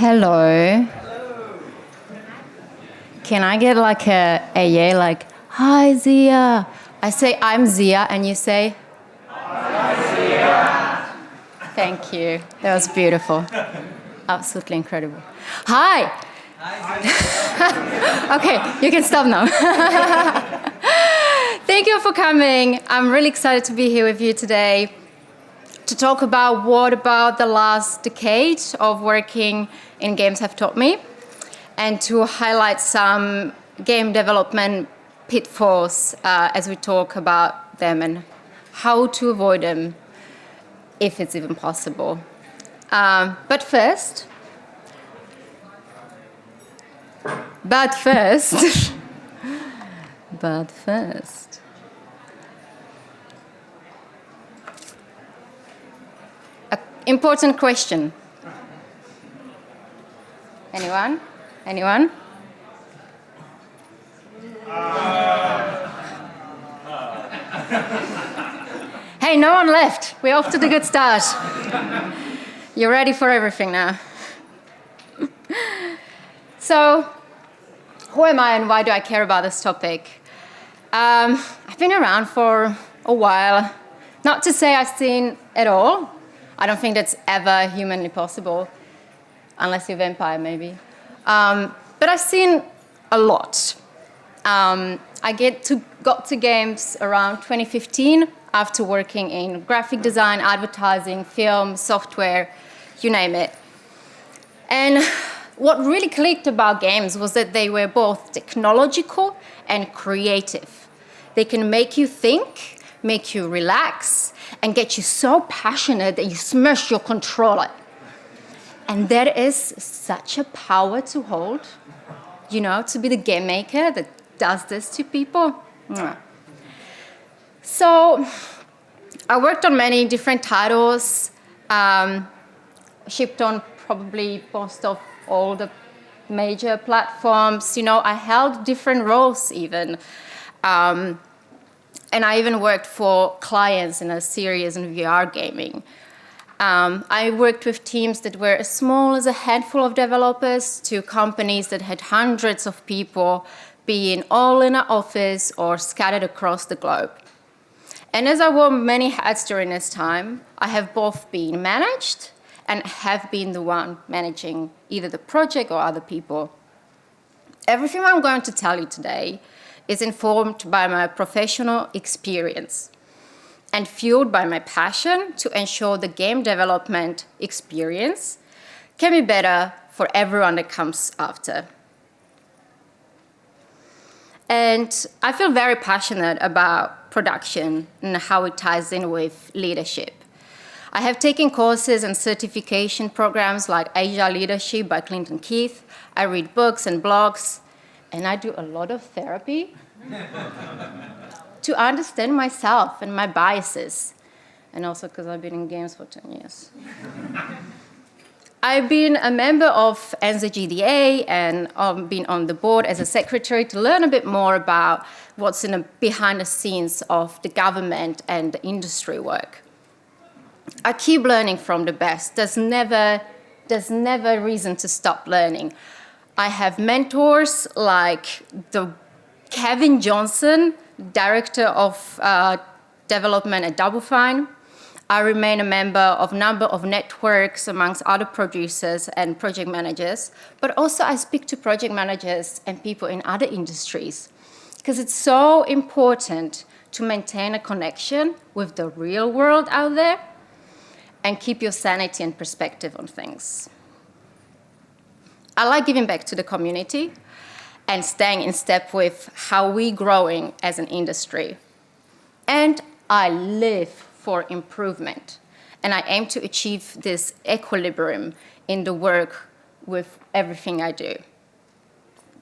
Hello. Can I get like a yeah, like, hi Zea? I say I'm Zea and you say? Hi Zea. Thank you. That was beautiful. Absolutely incredible. Hi. Hi. Okay, you can stop now. Thank you for coming. I'm really excited to be here with you today to talk about what about the last decade of working in games have taught me, and to highlight some game development pitfalls as we talk about them and how to avoid them if it's even possible. But first, important question. Anyone? Anyone? Hey, no one left. We're off to the good start. You're ready for everything now. So, who am I and why do I care about this topic? I've been around for a while. Not to say I've seen it all. I don't think that's ever humanly possible, unless you're a vampire, maybe. But I've seen a lot. I got to games around 2015 after working in graphic design, advertising, film, software, you name it. And what really clicked about games was that they were both technological and creative. They can make you think, make you relax, and get you so passionate that you smash your controller. And that is such a power to hold, you know, to be the game maker that does this to people. So I worked on many different titles, shipped on probably most of all the major platforms. You know, I held different roles even. And I even worked for clients in a series in VR gaming. I worked with teams that were as small as a handful of developers to companies that had hundreds of people, being all in an office or scattered across the globe. And as I wore many hats during this time, I have both been managed and have been the one managing either the project or other people. Everything I'm going to tell you today is informed by my professional experience and fueled by my passion to ensure the game development experience can be better for everyone that comes after. And I feel very passionate about production and how it ties in with leadership. I have taken courses and certification programs like Agile Leadership by Clinton Keith. I read books and blogs, and I do a lot of therapy to understand myself and my biases, and also because I've been in games for 10 years. I've been a member of NZGDA and been on the board as a secretary to learn a bit more about what's behind the scenes of the government and the industry work. I keep learning from the best. There's never reason to stop learning. I have mentors like Kevin Johnson, Director of Development at Double Fine. I remain a member of a number of networks amongst other producers and project managers, but also I speak to project managers and people in other industries because it's so important to maintain a connection with the real world out there and keep your sanity and perspective on things. I like giving back to the community and staying in step with how we're growing as an industry. And I live for improvement. And I aim to achieve this equilibrium in the work with everything I do.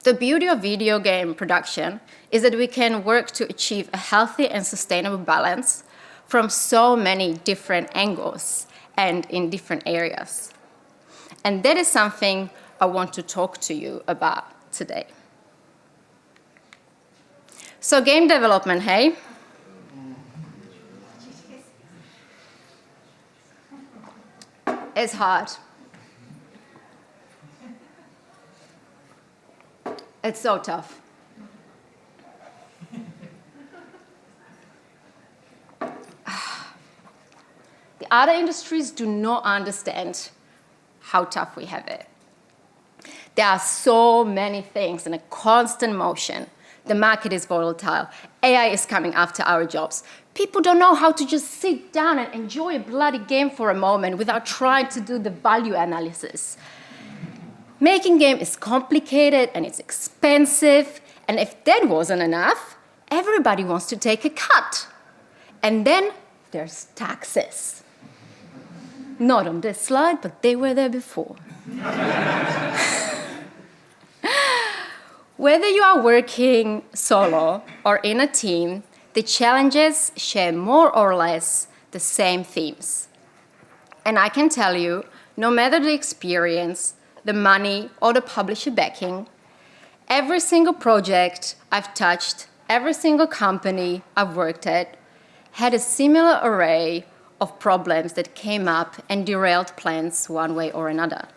The beauty of video game production is that we can work to achieve a healthy and sustainable balance from so many different angles and in different areas. And that is something I want to talk to you about today. So game development, hey? It's hard. It's so tough. The other industries do not understand how tough we have it. There are so many things in a constant motion. The market is volatile. AI is coming after our jobs. People don't know how to just sit down and enjoy a bloody game for a moment without trying to do the value analysis. Making game is complicated and it's expensive. And if that wasn't enough, everybody wants to take a cut. And then there's taxes. Not on this slide, but they were there before. Whether you are working solo or in a team, the challenges share more or less the same themes. And I can tell you, no matter the experience, the money, or the publisher backing, every single project I've touched, every single company I've worked at, had a similar array of problems that came up and derailed plans one way or another.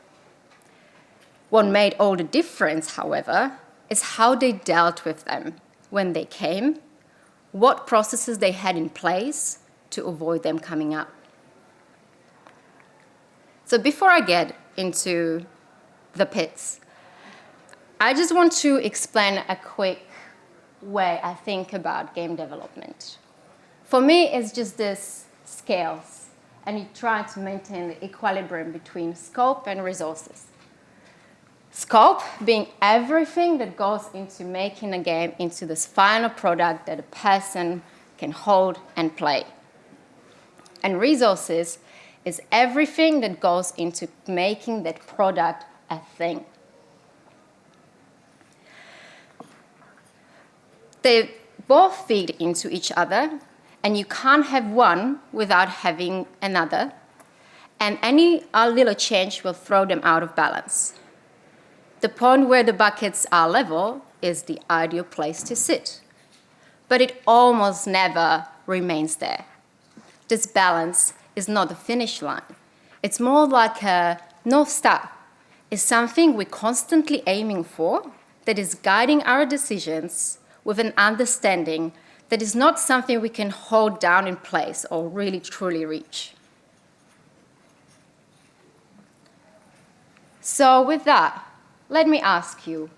What made all the difference, however, is how they dealt with them when they came, what processes they had in place to avoid them coming up. So before I get into the pits, I just want to explain a quick way I think about game development. For me, it's just this scales, and you try to maintain the equilibrium between scope and resources. Scope being everything that goes into making a game into this final product that a person can hold and play. And resources is everything that goes into making that product a thing. They both feed into each other, and you can't have one without having another, and any little change will throw them out of balance. The point where the buckets are level is the ideal place to sit, but it almost never remains there. This balance is not the finish line. It's more like a North Star. It's something we're constantly aiming for that is guiding our decisions with an understanding that is not something we can hold down in place or really truly reach. So with that, let me ask you,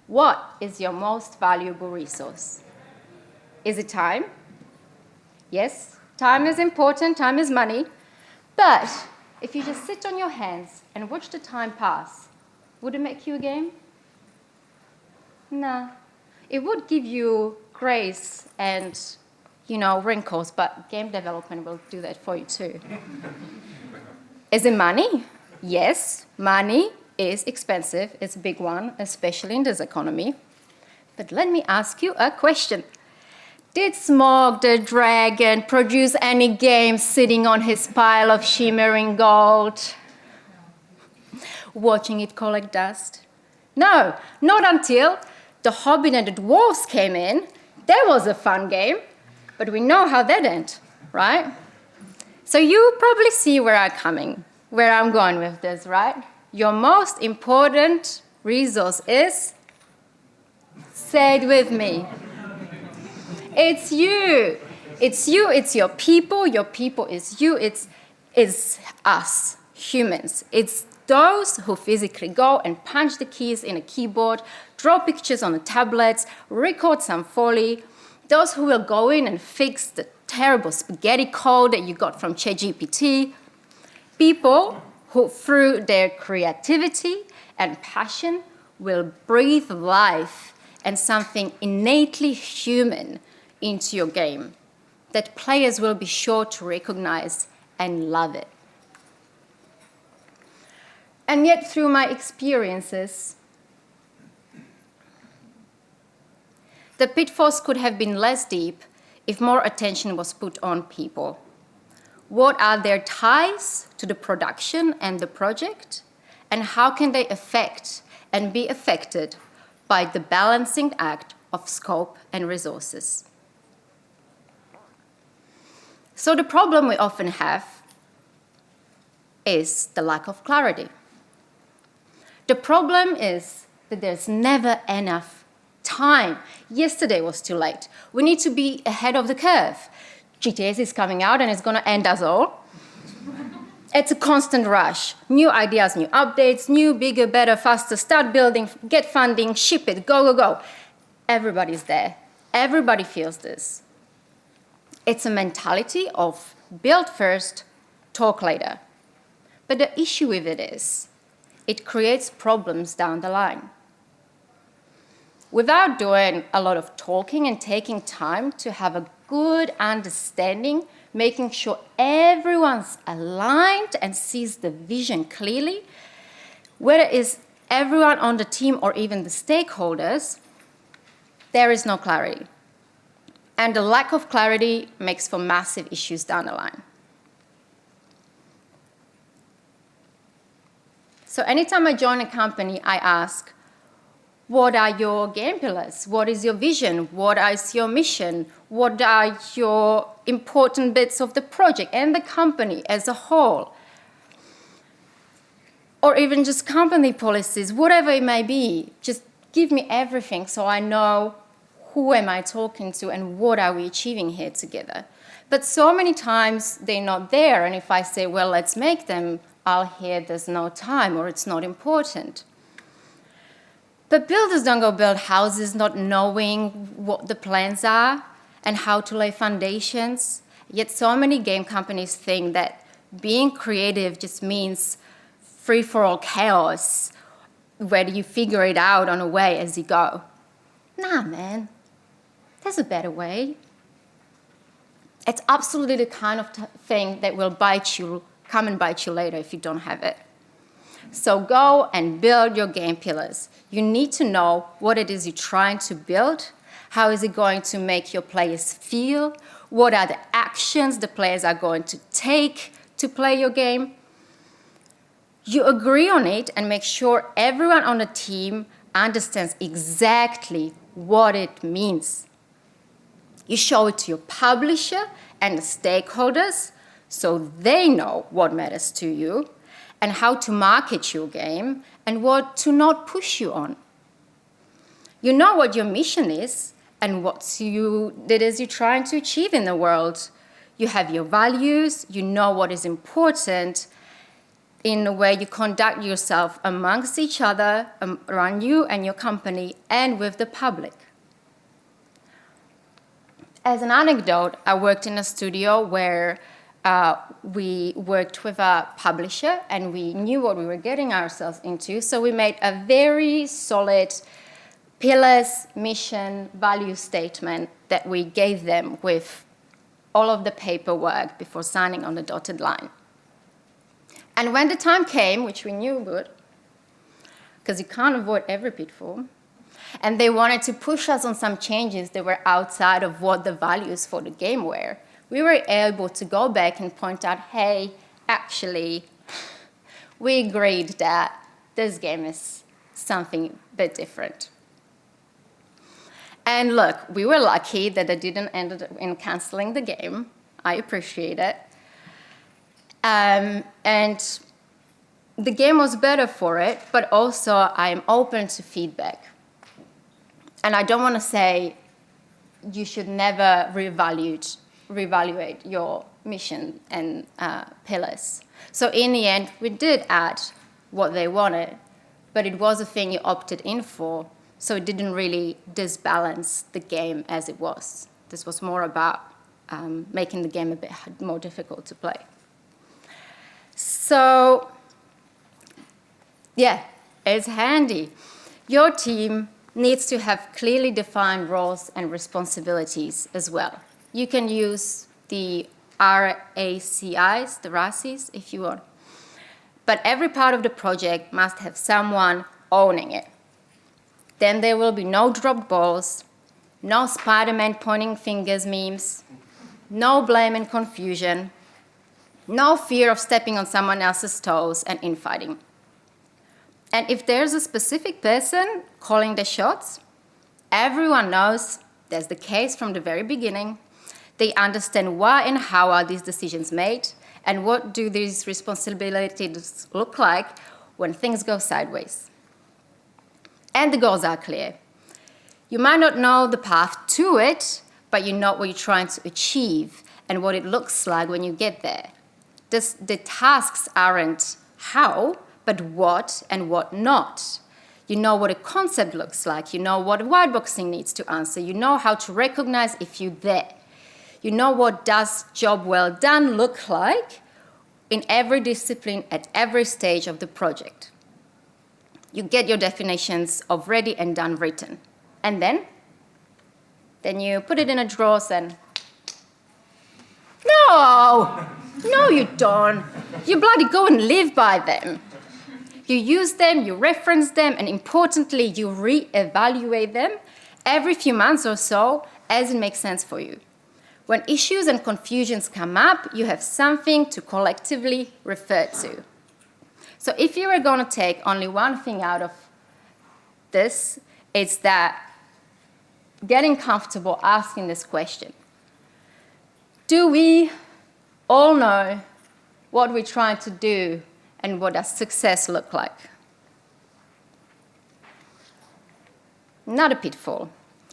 what is your most valuable resource? Is it time? Yes, time is important, time is money. But if you just sit on your hands and watch the time pass, would it make you a game? No. It would give you grace and, wrinkles, but game development will do that for you too. Is it money? Yes, money is expensive. It's a big one, especially in this economy. But let me ask you a question. Did Smog the Dragon produce any games sitting on his pile of shimmering gold, watching it collect dust? No, not until The Hobbit and the Dwarves came in. That was a fun game, but we know how that ended, right? So you probably see where I'm going with this, right? Your most important resource is, say it with me, it's you. It's you, it's your people is you, it's us, humans. It's those who physically go and punch the keys in a keyboard, draw pictures on the tablets, record some Foley, those who will go in and fix the terrible spaghetti code that you got from ChatGPT, people who, through their creativity and passion, will breathe life and something innately human into your game that players will be sure to recognize and love it. And yet, through my experiences, the pitfalls could have been less deep if more attention was put on people. What are their ties to the production and the project? And how can they affect and be affected by the balancing act of scope and resources? So the problem we often have is the lack of clarity. The problem is that there's never enough time. Yesterday was too late. We need to be ahead of the curve. GTS is coming out and it's going to end us all. It's a constant rush. New ideas, new updates, new, bigger, better, faster. Start building, get funding, ship it, go, go, go. Everybody's there. Everybody feels this. It's a mentality of build first, talk later. But the issue with it is, it creates problems down the line. Without doing a lot of talking and taking time to have a good understanding, making sure everyone's aligned and sees the vision clearly, whether it's everyone on the team or even the stakeholders, there is no clarity. And the lack of clarity makes for massive issues down the line. So anytime I join a company, I ask, what are your game pillars? What is your vision? What is your mission? What are your important bits of the project and the company as a whole? Or even just company policies, whatever it may be. Just give me everything so I know who am I talking to and what are we achieving here together. But so many times they're not there, and if I say, well, let's make them, I'll hear there's no time or it's not important. But builders don't go build houses not knowing what the plans are and how to lay foundations. Yet so many game companies think that being creative just means free-for-all chaos, where you figure it out on a way as you go. Nah, man, there's a better way. It's absolutely the kind of thing that will come and bite you later if you don't have it. So go and build your game pillars. You need to know what it is you're trying to build. How is it going to make your players feel? What are the actions the players are going to take to play your game? You agree on it and make sure everyone on the team understands exactly what it means. You show it to your publisher and the stakeholders so they know what matters to you and how to market your game and what to not push you on. You know what your mission is and what it is you're trying to achieve in the world. You have your values, you know what is important in the way you conduct yourself amongst each other, around you and your company, and with the public. As an anecdote, I worked in a studio where we worked with a publisher and we knew what we were getting ourselves into, so we made a very solid pillars, mission, value statement that we gave them with all of the paperwork before signing on the dotted line. And when the time came, which we knew would, because you can't avoid every pitfall, and they wanted to push us on some changes that were outside of what the values for the game were, we were able to go back and point out, hey, actually, we agreed that this game is something a bit different. And look, we were lucky that they didn't end up in canceling the game. I appreciate it. And the game was better for it, but also I'm open to feedback. And I don't want to say you should never reevaluate your mission and pillars. So in the end, we did add what they wanted, but it was a thing you opted in for, so it didn't really disbalance the game as it was. This was more about making the game a bit more difficult to play. So, yeah, it's handy. Your team needs to have clearly defined roles and responsibilities as well. You can use the RACIs, the RACIs, if you want. But every part of the project must have someone owning it. Then there will be no dropped balls, no Spider-Man pointing fingers memes, no blame and confusion, no fear of stepping on someone else's toes and infighting. And if there's a specific person calling the shots, everyone knows that's the case from the very beginning. They understand why and how are these decisions made, and what do these responsibilities look like when things go sideways. And the goals are clear. You might not know the path to it, but you know what you're trying to achieve and what it looks like when you get there. The tasks aren't how, but what and what not. You know what a concept looks like. You know what white boxing needs to answer. You know how to recognize if you're there. You know what does job well done look like in every discipline at every stage of the project. You get your definitions of ready and done written. And then you put it in a drawer and no, you don't. You bloody go and live by them. You use them, you reference them, and importantly, you re-evaluate them every few months or so as it makes sense for you. When issues and confusions come up, you have something to collectively refer to. So if you were going to take only one thing out of this, it's that getting comfortable asking this question. Do we all know what we're trying to do and what does success look like? Not a pitfall.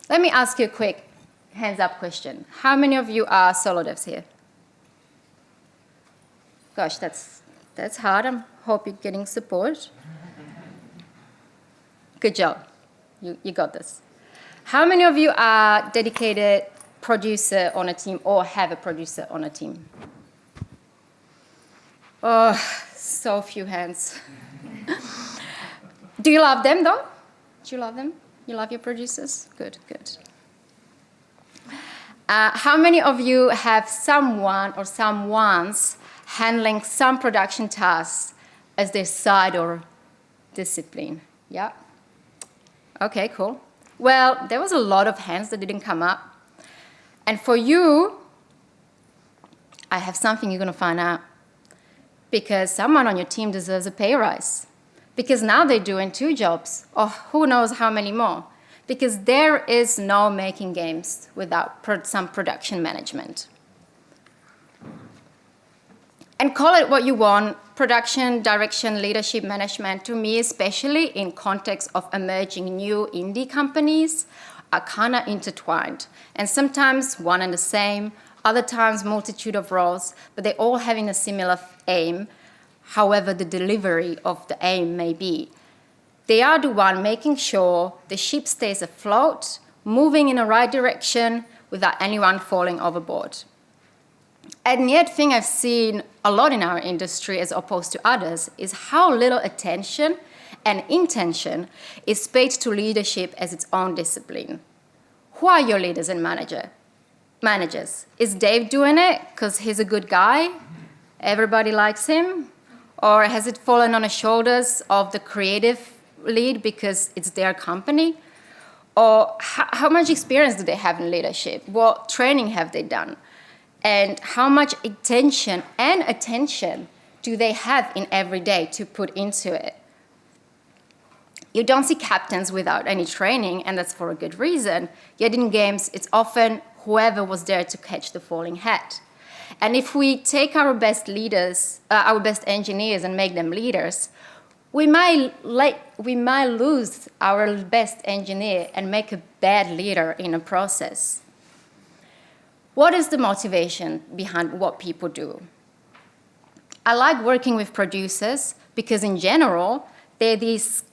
Let me ask you a quick hands-up question. How many of you are solo devs here? Gosh, that's hard. I hope you're getting support. Good job. You got this. How many of you are dedicated producer on a team or have a producer on a team? Oh, so few hands. Do you love them, though? Do you love them? You love your producers? Good, good. How many of you have someone or someone's handling some production tasks as their side or discipline? Yeah? Okay, cool. Well, there was a lot of hands that didn't come up. And for you, I have something you're going to find out. Because someone on your team deserves a pay rise. Because now they're doing 2 jobs, or who knows how many more. Because there is no making games without some production management. And call it what you want, production, direction, leadership, management, to me especially in context of emerging new indie companies, are kind of intertwined. And sometimes one and the same, other times multitude of roles, but they're all having a similar aim, however the delivery of the aim may be. They are the one making sure the ship stays afloat, moving in the right direction without anyone falling overboard. And the other thing I've seen a lot in our industry as opposed to others is how little attention and intention is paid to leadership as its own discipline. Who are your leaders and managers? Is Dave doing it because he's a good guy? Everybody likes him? Or has it fallen on the shoulders of the creative lead because it's their company? Or how much experience do they have in leadership? What training have they done? And how much attention do they have in every day to put into it? You don't see captains without any training, and that's for a good reason. Yet in games, it's often whoever was there to catch the falling hat. And if we take our best leaders, our best engineers and make them leaders, we might lose our best engineer and make a bad leader in a process. What is the motivation behind what people do? I like working with producers because in general, they're these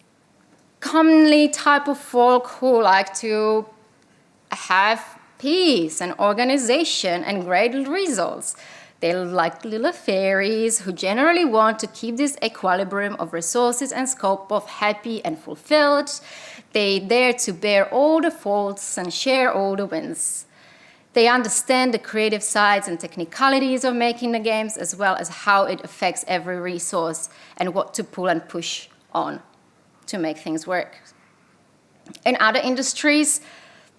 commonly type of folk who like to have peace and organization and great results. They're like little fairies who generally want to keep this equilibrium of resources and scope of happy and fulfilled. They're there to bear all the faults and share all the wins. They understand the creative sides and technicalities of making the games, as well as how it affects every resource and what to pull and push on to make things work. In other industries,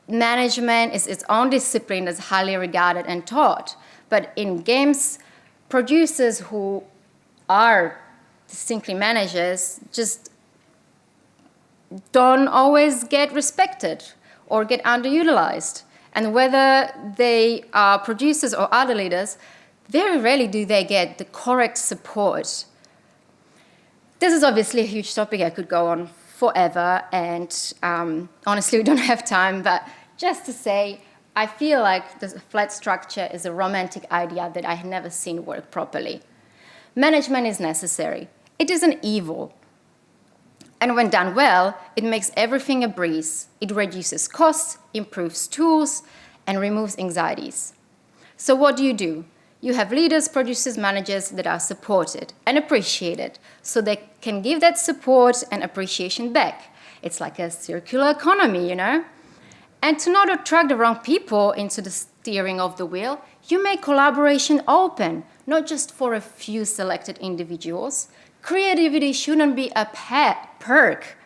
management is its own discipline that's highly regarded and taught. But in games, producers who are distinctly managers just don't always get respected or get underutilized. And whether they are producers or other leaders, very rarely do they get the correct support. This is obviously a huge topic I could go on forever, and honestly, we don't have time, but just to say, I feel like the flat structure is a romantic idea that I have never seen work properly. Management is necessary. It isn't evil. And when done well, it makes everything a breeze. It reduces costs, improves tools, and removes anxieties. So what do? You have leaders, producers, managers that are supported and appreciated, so they can give that support and appreciation back. It's like a circular economy, you know? And to not attract the wrong people into the steering of the wheel, you make collaboration open, not just for a few selected individuals. Creativity shouldn't be a perk.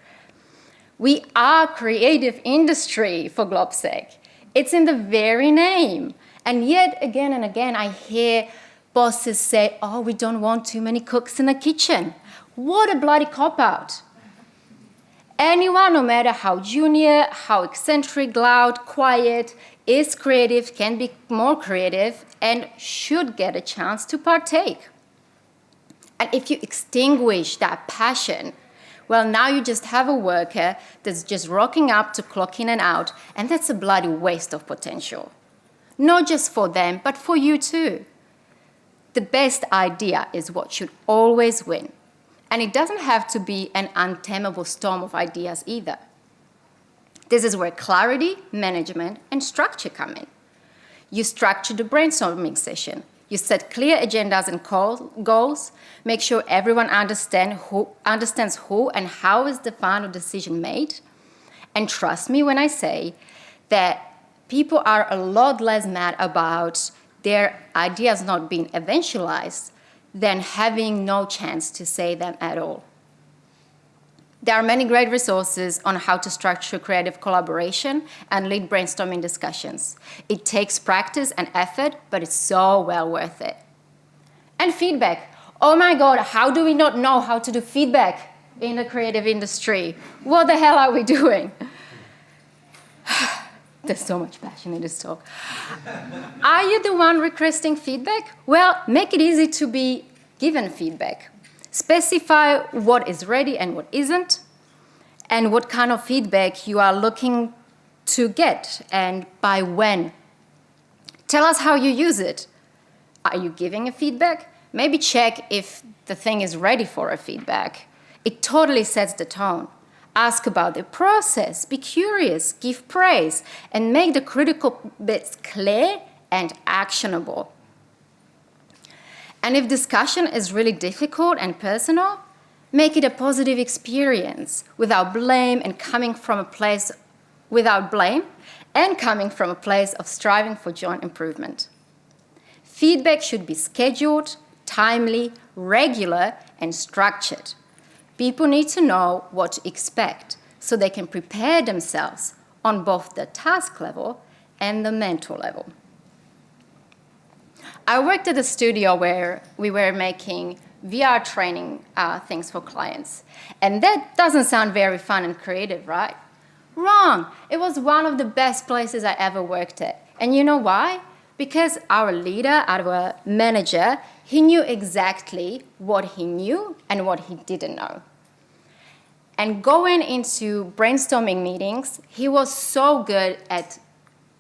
We are creative industry, for Glob's sake. It's in the very name. And yet, again and again, I hear bosses say, oh, we don't want too many cooks in the kitchen. What a bloody cop-out. Anyone, no matter how junior, how eccentric, loud, quiet, is creative, can be more creative, and should get a chance to partake. And if you extinguish that passion, well, now you just have a worker that's just rocking up to clock in and out, and that's a bloody waste of potential. Not just for them, but for you too. The best idea is what should always win. And it doesn't have to be an untamable storm of ideas either. This is where clarity, management, and structure come in. You structure the brainstorming session. You set clear agendas and goals, make sure everyone understands who and how is the final decision made. And trust me when I say that people are a lot less mad about their ideas not being eventualized than having no chance to say them at all. There are many great resources on how to structure creative collaboration and lead brainstorming discussions. It takes practice and effort, but it's so well worth it. And feedback. Oh my God, how do we not know how to do feedback in the creative industry? What the hell are we doing? There's so much passion in this talk. Are you the one requesting feedback? Well, make it easy to be given feedback. Specify what is ready and what isn't, and what kind of feedback you are looking to get, and by when. Tell us how you use it. Are you giving a feedback? Maybe check if the thing is ready for a feedback. It totally sets the tone. Ask about the process, be curious, give praise, and make the critical bits clear and actionable. And if discussion is really difficult and personal, make it a positive experience without blame and coming from a place of striving for joint improvement. Feedback should be scheduled, timely, regular, and structured. People need to know what to expect so they can prepare themselves on both the task level and the mental level. I worked at a studio where we were making VR training things for clients. And that doesn't sound very fun and creative, right? Wrong. It was one of the best places I ever worked at. And you know why? Because our leader, our manager, he knew exactly what he knew and what he didn't know. And going into brainstorming meetings, he was so good at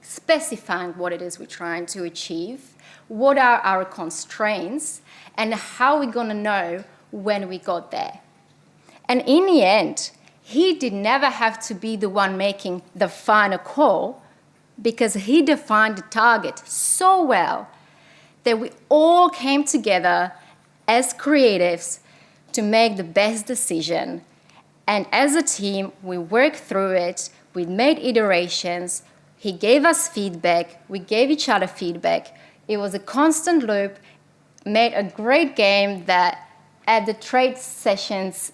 specifying what it is we're trying to achieve, what are our constraints, and how we're going to know when we got there. And in the end, he did never have to be the one making the final call, because he defined the target so well that we all came together as creatives to make the best decision. And as a team, we worked through it, we made iterations, he gave us feedback, we gave each other feedback. It was a constant loop, made a great game that at the trade sessions,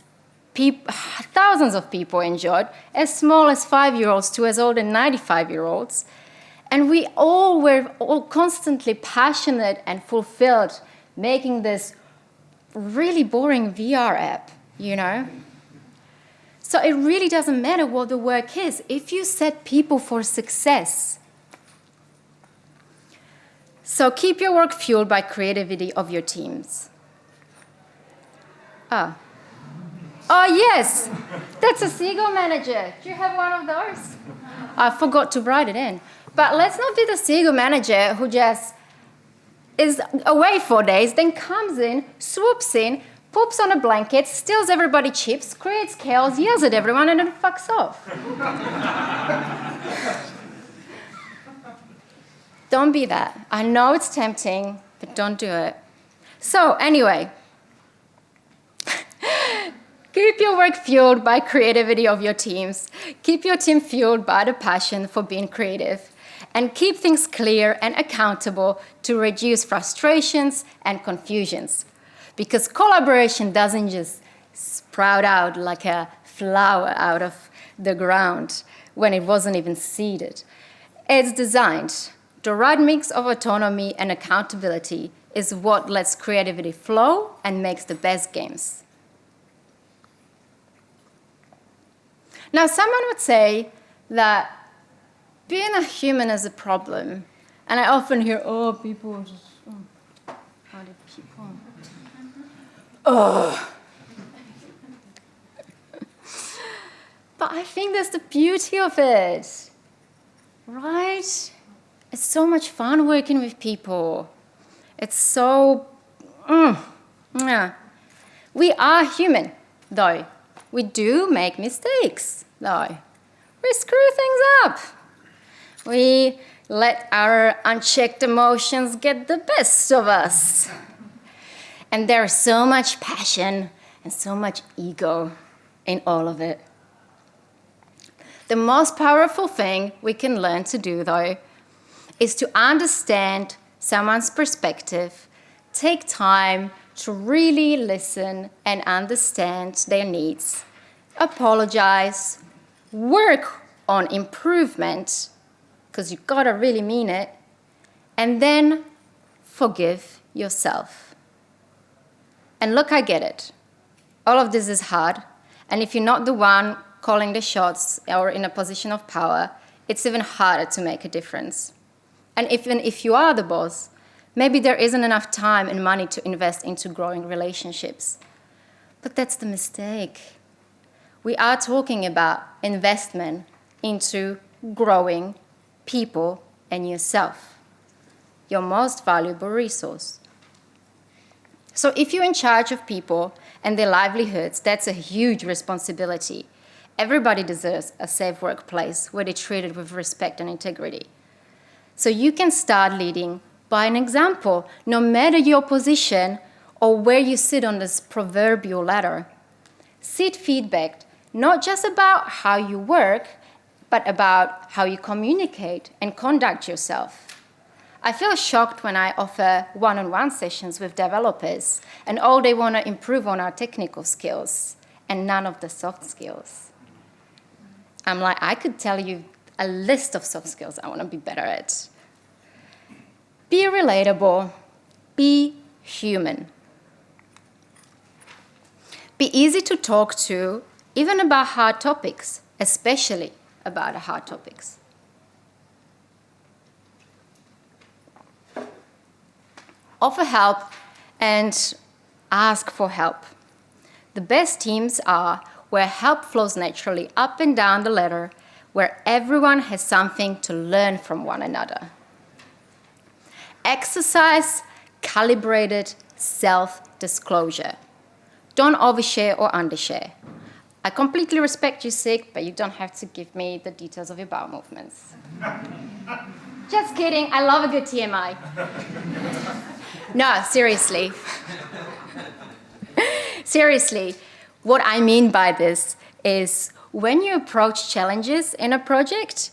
thousands of people enjoyed, as small as 5-year-olds to as old as 95-year-olds. And we all were constantly passionate and fulfilled making this really boring VR app, you know? So it really doesn't matter what the work is if you set people for success. So keep your work fueled by creativity of your teams. Oh, yes, that's a seagull manager. Do you have one of those? I forgot to write it in. But let's not be the seagull manager who just is away 4 days, then comes in, swoops in, poops on a blanket, steals everybody chips, creates chaos, yells at everyone, and then fucks off. Don't be that. I know it's tempting, but don't do it. So anyway, keep your work fueled by creativity of your teams. Keep your team fueled by the passion for being creative. And keep things clear and accountable to reduce frustrations and confusions. Because collaboration doesn't just sprout out like a flower out of the ground when it wasn't even seeded. It's designed. The right mix of autonomy and accountability is what lets creativity flow and makes the best games. Now, someone would say that being a human is a problem. And I often hear, oh, people are just, how did people? Oh. But I think that's the beauty of it, right? It's so much fun working with people. It's so, yeah. We are human, though. We do make mistakes, though. We screw things up. We let our unchecked emotions get the best of us. And there's so much passion and so much ego in all of it. The most powerful thing we can learn to do, though, is to understand someone's perspective, take time to really listen and understand their needs, apologize, work on improvement, because you've got to really mean it, and then forgive yourself. And look, I get it. All of this is hard, and if you're not the one calling the shots or in a position of power, it's even harder to make a difference. And even if you are the boss, maybe there isn't enough time and money to invest into growing relationships. But that's the mistake. We are talking about investment into growing people and yourself, your most valuable resource. So if you're in charge of people and their livelihoods, that's a huge responsibility. Everybody deserves a safe workplace where they're treated with respect and integrity. So you can start leading by an example, no matter your position or where you sit on this proverbial ladder. Seek feedback, not just about how you work, but about how you communicate and conduct yourself. I feel shocked when I offer one-on-one sessions with developers, and all they want to improve on are technical skills and none of the soft skills. I'm like, I could tell you a list of soft skills I want to be better at. Be relatable. Be human. Be easy to talk to, even about hard topics, especially about hard topics. Offer help and ask for help. The best teams are where help flows naturally up and down the ladder, where everyone has something to learn from one another. Exercise calibrated self-disclosure. Don't overshare or undershare. I completely respect you, Sig, but you don't have to give me the details of your bowel movements. Just kidding, I love a good TMI. No, seriously. Seriously, what I mean by this is when you approach challenges in a project,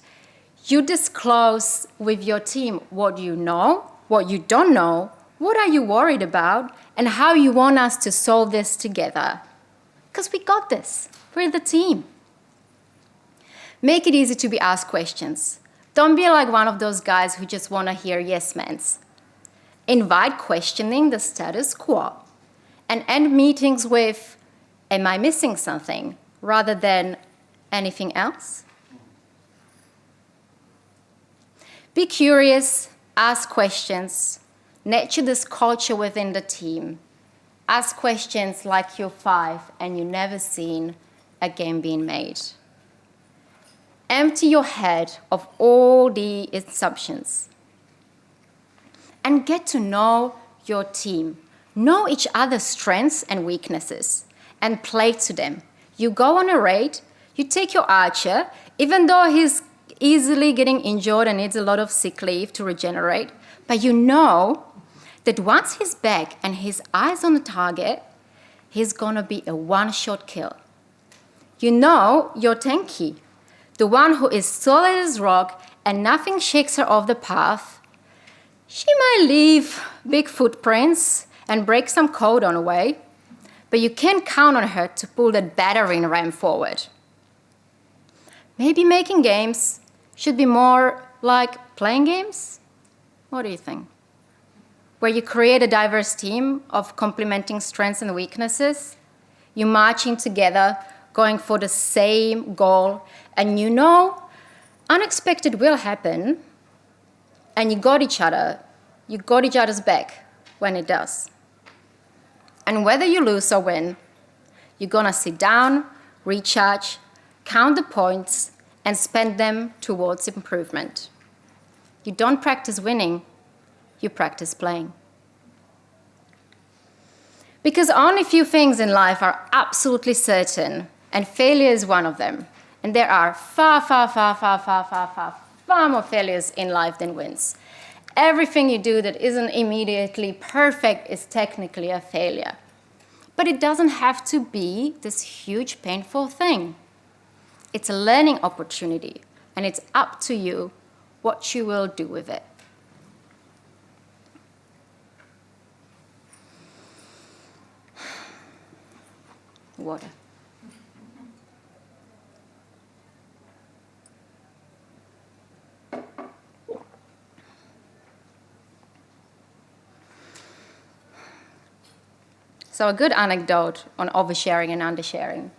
you disclose with your team what you know, what you don't know, what are you worried about, and how you want us to solve this together. Because we got this. We're the team. Make it easy to be asked questions. Don't be like one of those guys who just want to hear yes-mans. Invite questioning the status quo and end meetings with, am I missing something, rather than anything else? Be curious, ask questions, nurture this culture within the team. Ask questions like you're 5 and you've never seen a game being made. Empty your head of all the assumptions and get to know your team. Know each other's strengths and weaknesses and play to them. You go on a raid, you take your archer, even though he's easily getting injured and needs a lot of sick leave to regenerate, but you know that once he's back and his eyes on the target, he's gonna be a one-shot kill. You know your tanky, the one who is solid as rock and nothing shakes her off the path. She might leave big footprints and break some code on the way, but you can count on her to pull that battering ram forward. Maybe making games should be more like playing games? What do you think? Where you create a diverse team of complementing strengths and weaknesses, you're marching together, going for the same goal, and you know unexpected will happen, and you got each other's back when it does. And whether you lose or win, you're gonna sit down, recharge, count the points, and spend them towards improvement. You don't practice winning, you practice playing. Because only few things in life are absolutely certain, and failure is one of them. And there are far more failures in life than wins. Everything you do that isn't immediately perfect is technically a failure. But it doesn't have to be this huge, painful thing. It's a learning opportunity, and it's up to you what you will do with it. Water. So a good anecdote on oversharing and undersharing.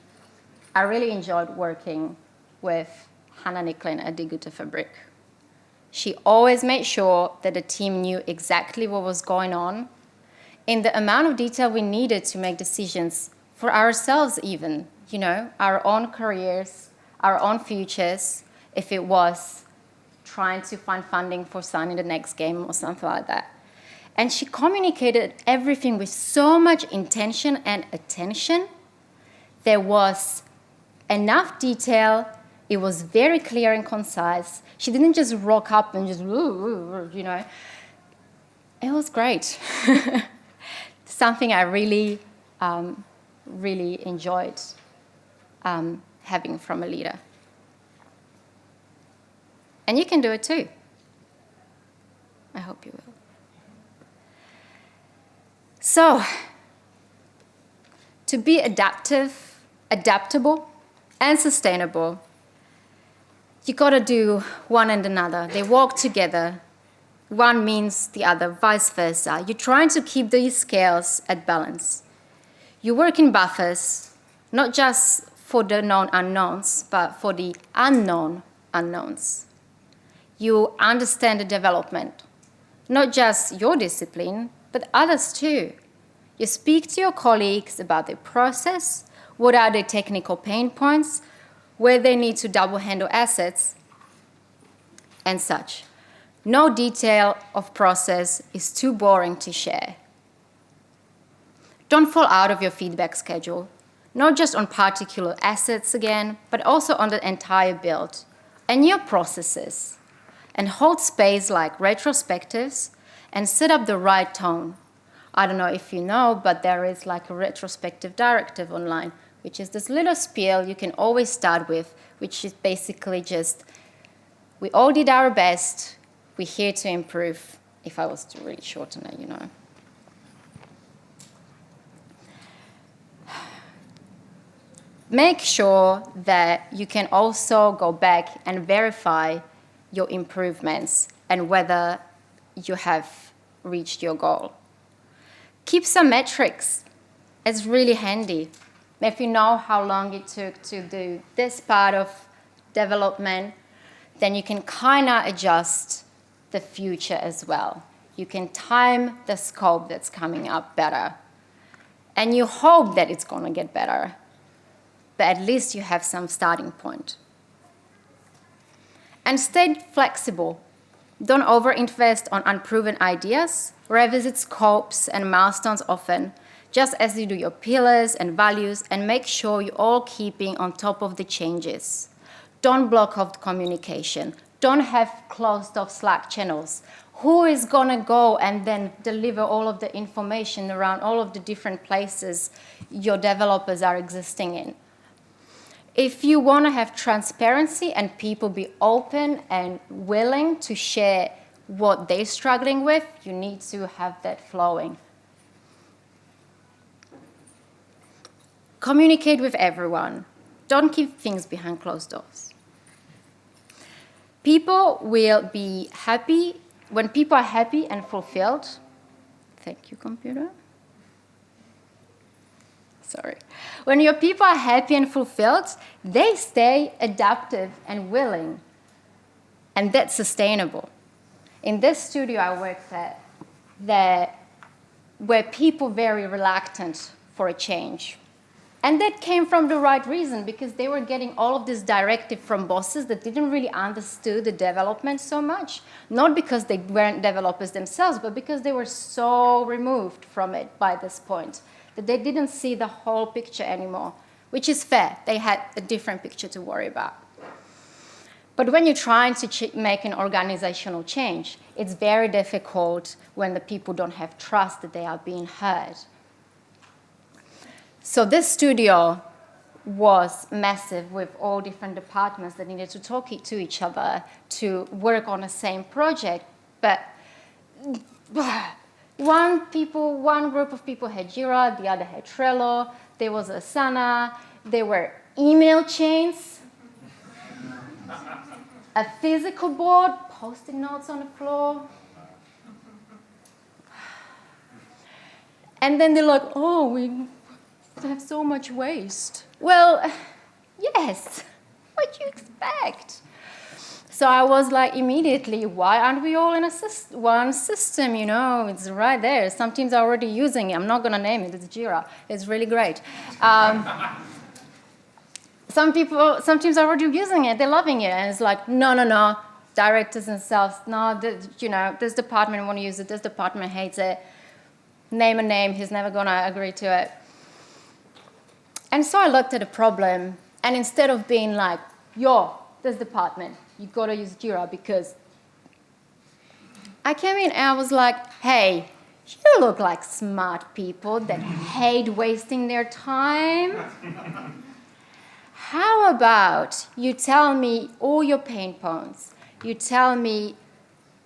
I really enjoyed working with Hannah Nicklin at Die Gute Fabrik. She always made sure that the team knew exactly what was going on in the amount of detail we needed to make decisions for ourselves even, our own careers, our own futures, if it was trying to find funding for signing the next game or something like that. And she communicated everything with so much intention and attention. There was enough detail. It was very clear and concise. She didn't just rock up and just, It was great. Something I really enjoyed having from a leader. And you can do it too. I hope you will. So, to be adaptable, and sustainable, you gotta do one and another. They walk together. One means the other, vice versa. You're trying to keep these scales at balance. You work in buffers, not just for the known unknowns, but for the unknown unknowns. You understand the development, not just your discipline, but others too. You speak to your colleagues about the process, what are the technical pain points, where they need to double handle assets, and such. No detail of process is too boring to share. Don't fall out of your feedback schedule, not just on particular assets again, but also on the entire build and your processes. And hold space like retrospectives and set up the right tone. I don't know if you know, but there is like a retrospective directive online, which is this little spiel you can always start with, which is basically just, we all did our best, we're here to improve, if I was to really shorten it, Make sure that you can also go back and verify your improvements and whether you have reached your goal. Keep some metrics. It's really handy. If you know how long it took to do this part of development, then you can kind of adjust the future as well. You can time the scope that's coming up better. And you hope that it's going to get better. But at least you have some starting point. And stay flexible. Don't overinvest on unproven ideas. Revisit scopes and milestones often, just as you do your pillars and values, and make sure you're all keeping on top of the changes. Don't block off communication. Don't have closed off Slack channels. Who is going to go and then deliver all of the information around all of the different places your developers are existing in? If you want to have transparency and people be open and willing to share what they're struggling with, you need to have that flowing. Communicate with everyone. Don't keep things behind closed doors. People will be happy. When people are happy and fulfilled, thank you, computer. Sorry. When your people are happy and fulfilled, they stay adaptive and willing. And that's sustainable. In this studio I worked at, were people very reluctant for a change. And that came from the right reason, because they were getting all of this directive from bosses that didn't really understand the development so much. Not because they weren't developers themselves, but because they were so removed from it by this point that they didn't see the whole picture anymore, which is fair. They had a different picture to worry about. But when you're trying to make an organizational change, it's very difficult when the people don't have trust that they are being heard. So this studio was massive, with all different departments that needed to talk to each other to work on the same project. But one group of people had Jira, the other had Trello, there was Asana, there were email chains, a physical board, post-it notes on the floor. And then they're like, oh, we have so much waste. Well, yes, what do you expect? So I was like, immediately, why aren't we all in one system? You know, it's right there. Some teams are already using it. I'm not going to name it. It's Jira. It's really great. Some teams are already using it. They're loving it. And it's like, no. Directors themselves, no, this department won't use it. This department hates it. Name a name. He's never going to agree to it. And so I looked at the problem, and instead of being like, this department, you got to use Jira, because I came in and I was like, hey, you look like smart people that hate wasting their time. How about you tell me all your pain points? You tell me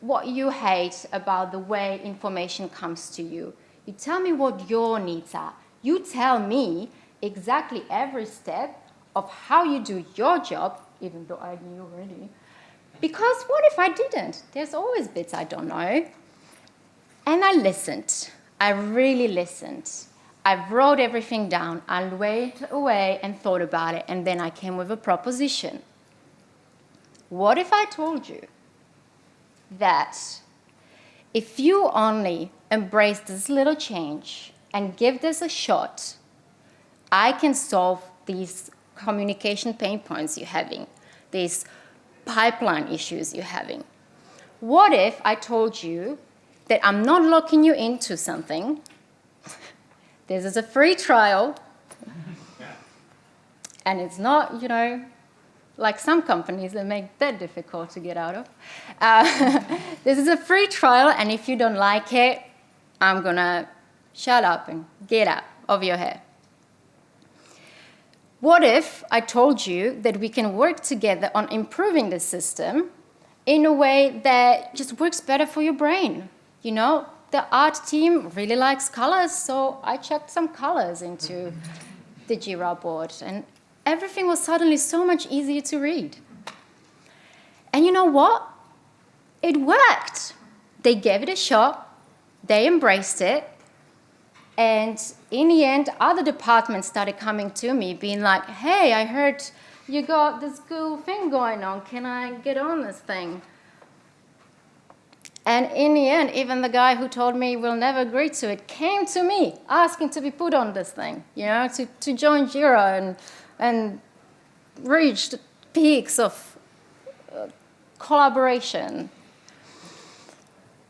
what you hate about the way information comes to you. You tell me what your needs are. You tell me exactly every step of how you do your job, even though I knew already. Because what if I didn't? There's always bits I don't know. And I listened. I really listened. I wrote everything down. I went away and thought about it, and then I came with a proposition. What if I told you that if you only embrace this little change and give this a shot, I can solve these communication pain points you're having, these pipeline issues you're having? What if I told you that I'm not locking you into something? This is a free trial. And it's not, like some companies that make that difficult to get out of. This is a free trial, and if you don't like it, I'm going to shut up and get out of your hair. What if I told you that we can work together on improving the system in a way that just works better for your brain? The art team really likes colors, so I chucked some colors into the Jira board, and everything was suddenly so much easier to read. And you know what? It worked. They gave it a shot, they embraced it, and in the end, other departments started coming to me, being like, hey, I heard you got this cool thing going on. Can I get on this thing? And in the end, even the guy who told me we'll never agree to it came to me asking to be put on this thing, to join Jira and reach the peaks of collaboration.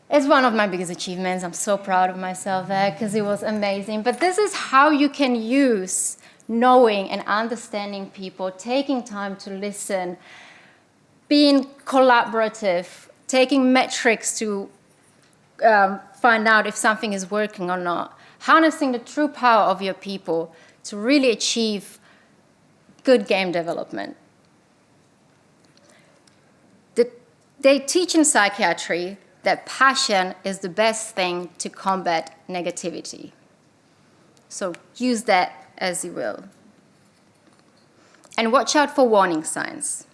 It's one of my biggest achievements. I'm so proud of myself there because it was amazing. But this is how you can use knowing and understanding people, taking time to listen, being collaborative, taking metrics to find out if something is working or not, harnessing the true power of your people to really achieve good game development. They teach in psychiatry that passion is the best thing to combat negativity. So use that as you will. And watch out for warning signs.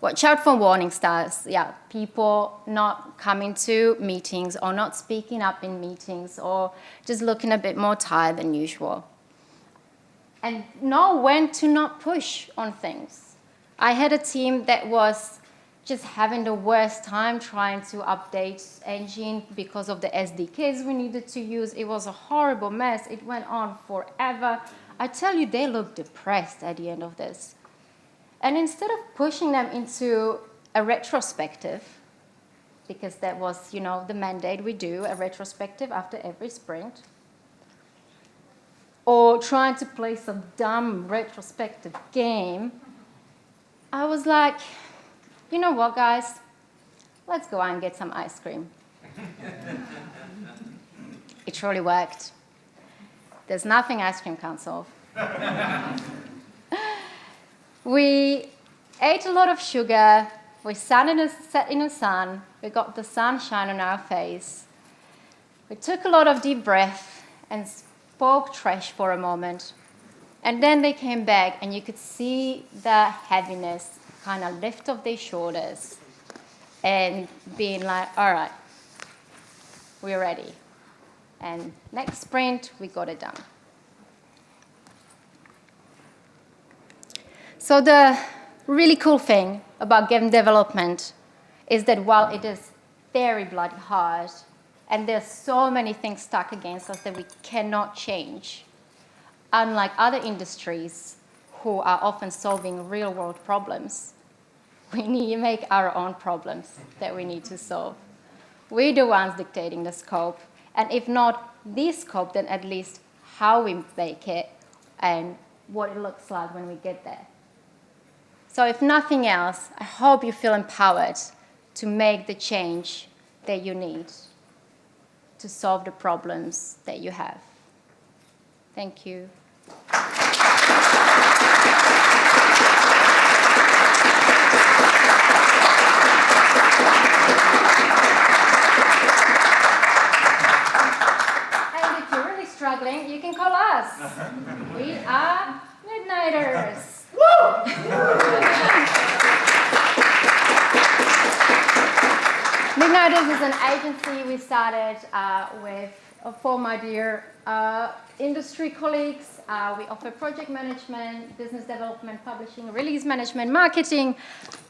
Watch out for warning signs. Yeah, people not coming to meetings or not speaking up in meetings or just looking a bit more tired than usual. And know when to not push on things. I had a team that was just having the worst time trying to update engine because of the SDKs we needed to use. It was a horrible mess. It went on forever. I tell you, they looked depressed at the end of this. And instead of pushing them into a retrospective, because that was, the mandate, we do a retrospective after every sprint, or trying to play some dumb retrospective game, I was like, you know what, guys? Let's go out and get some ice cream. It truly worked. There's nothing ice cream can't solve. We ate a lot of sugar. We sat in the sun. We got the sunshine on our face. We took a lot of deep breath and spoke trash for a moment. And then they came back, and you could see the heaviness kind of lift off their shoulders and being like, all right, we're ready. And next sprint, we got it done. So the really cool thing about game development is that while it is very bloody hard, and there's so many things stuck against us that we cannot change, unlike other industries who are often solving real-world problems, we need to make our own problems that we need to solve. We're the ones dictating the scope, and if not the scope, then at least how we make it and what it looks like when we get there. So if nothing else, I hope you feel empowered to make the change that you need to solve the problems that you have. Thank you. And if you're really struggling, you can call us. We are Midnighters. Midnighters is an agency we started with four my dear industry colleagues. We offer project management, business development, publishing, release management, marketing,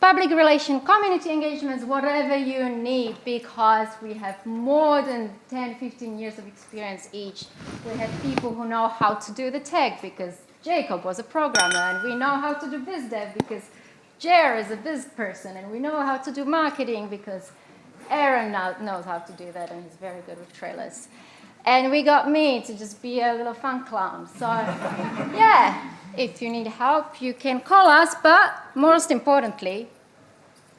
public relations, community engagements, whatever you need, because we have more than 10, 15 years of experience each. We have people who know how to do the tech because Jacob was a programmer, and we know how to do biz dev because Jer is a biz person, and we know how to do marketing because Aaron knows how to do that, and he's very good with trailers. And we got me to just be a little fun clown. So, yeah, if you need help, you can call us, but most importantly,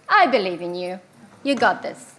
I believe in you. You got this.